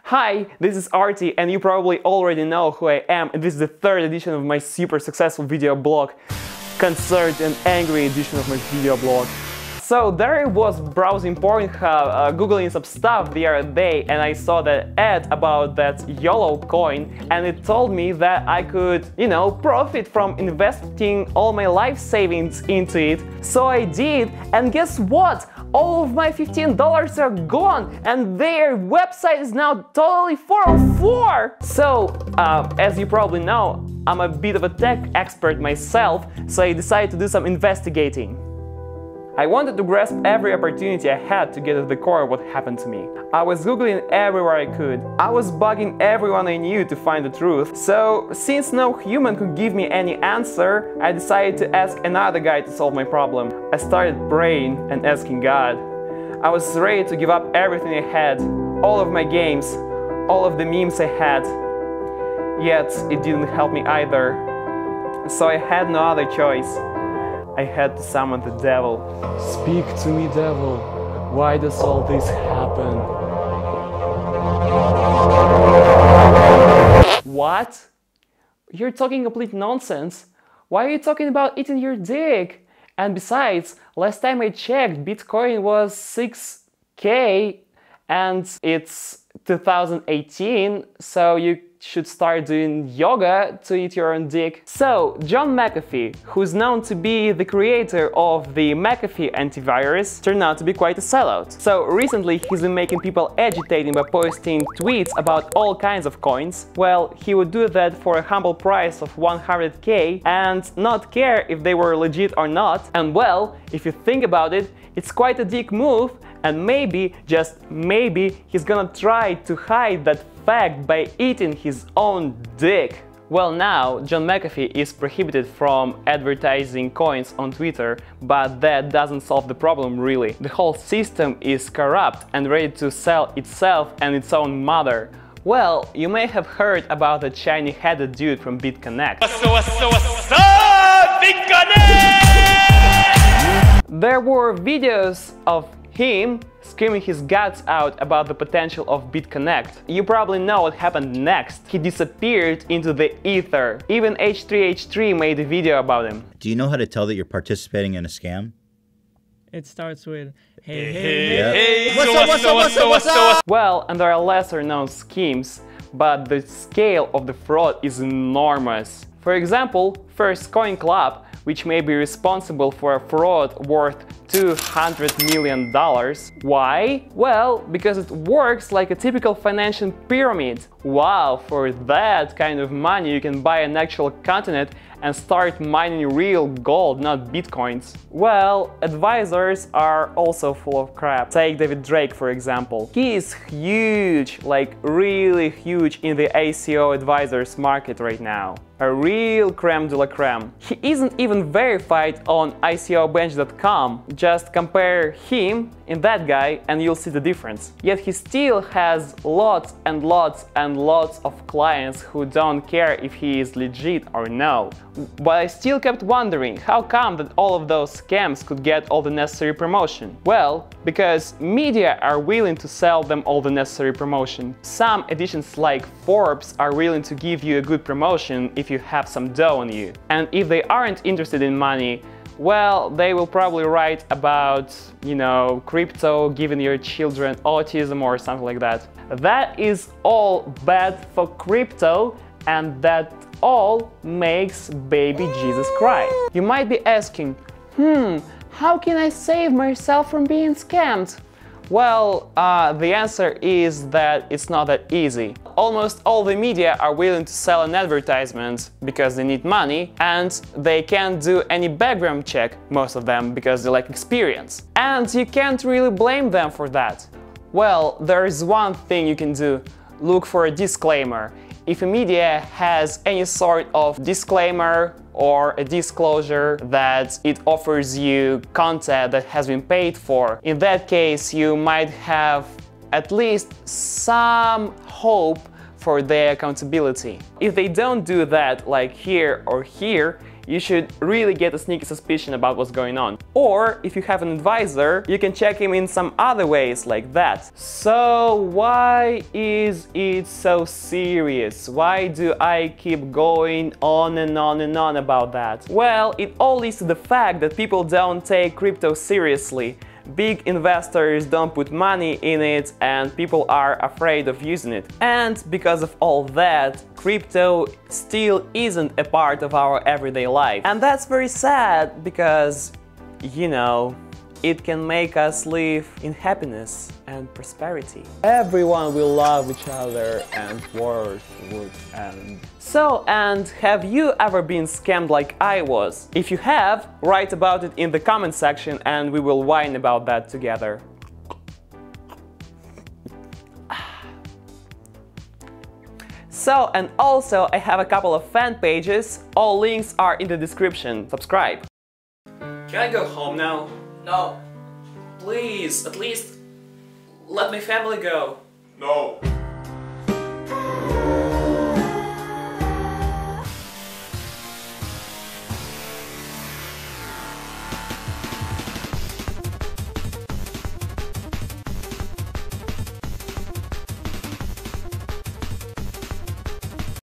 Hi, this is Arty, and you probably already know who I am, and this is the third edition of my super successful video blog, concerned and angry edition of my video blog. So there I was browsing Pornhub, googling some stuff the other day, and I saw that ad about that YOLO coin, and it told me that I could, profit from investing all my life savings into it. So I did, and guess what? All of my $15 are gone, and their website is now totally 404! So, as you probably know, I'm a bit of a tech expert myself, so I decided to do some investigating. I wanted to grasp every opportunity I had to get to the core of what happened to me. I was googling everywhere I could. I was bugging everyone I knew to find the truth. So, since no human could give me any answer, I decided to ask another guy to solve my problem. I started praying and asking God. I was ready to give up everything I had, all of my games, all of the memes I had. Yet, it didn't help me either. So I had no other choice. I had to summon the devil. Speak to me, devil. Why does all this happen? What? You're talking complete nonsense. Why are you talking about eating your dick? And besides, last time I checked, Bitcoin was 6K and it's 2018, so you should start doing yoga to eat your own dick. So, John McAfee, who's known to be the creator of the McAfee antivirus, turned out to be quite a sellout. So recently he's been making people agitating by posting tweets about all kinds of coins. Well, he would do that for a humble price of 100K and not care if they were legit or not. And well, if you think about it, it's quite a dick move, and maybe, just maybe, he's gonna try to hide that fact by eating his own dick. Well, now John McAfee is prohibited from advertising coins on Twitter, but that doesn't solve the problem really. The whole system is corrupt and ready to sell itself and its own mother. Well, you may have heard about the shiny-headed dude from BitConnect. What's up, BitConnect? There were videos of him screaming his guts out about the potential of BitConnect. You probably know what happened next. He disappeared into the ether. Even H3H3 made a video about him. Do you know how to tell that you're participating in a scam? It starts with, hey, hey. What's up? Well, and there are lesser known schemes, but the scale of the fraud is enormous. For example, First Coin Club, which may be responsible for a fraud worth $200 million. Why? Well, because it works like a typical financial pyramid. Wow, for that kind of money you can buy an actual continent and start mining real gold, not bitcoins. Well, advisors are also full of crap. Take David Drake, for example. He is huge, like really huge in the ICO advisors market right now. A real creme de la creme. He isn't even verified on ICObench.com. Just compare him and that guy and you'll see the difference. Yet he still has lots and lots and lots of clients who don't care if he is legit or no. But I still kept wondering how come that all of those scams could get all the necessary promotion. Well, because media are willing to sell them all the necessary promotion. Some editions like Forbes are willing to give you a good promotion if you have some dough on you. And if they aren't interested in money, well, they will probably write about, crypto, giving your children autism or something like that. That is all bad for crypto, and that all makes baby Jesus cry. You might be asking, how can I save myself from being scammed? Well, the answer is that it's not that easy. Almost all the media are willing to sell an advertisement because they need money, and they can't do any background check, most of them, because they lack experience. And you can't really blame them for that. Well, there is one thing you can do. Look for a disclaimer. If a media has any sort of disclaimer or a disclosure that it offers you content that has been paid for, in that case you might have at least some hope for their accountability. If they don't do that, like here or here, you should really get a sneaky suspicion about what's going on. Or if you have an advisor, you can check him in some other ways like that. So why is it so serious? Why do I keep going on and on and on about that? Well, it all leads to the fact that people don't take crypto seriously. Big investors don't put money in it and people are afraid of using it. And because of all that, crypto still isn't a part of our everyday life. And that's very sad because, you know, it can make us live in happiness and prosperity. Everyone will love each other and work would end. So, and have you ever been scammed like I was? If you have, write about it in the comment section and we will whine about that together. So, and also I have a couple of fan pages, all links are in the description. Subscribe. Can I go home now? No. Please, at least let my family go. No.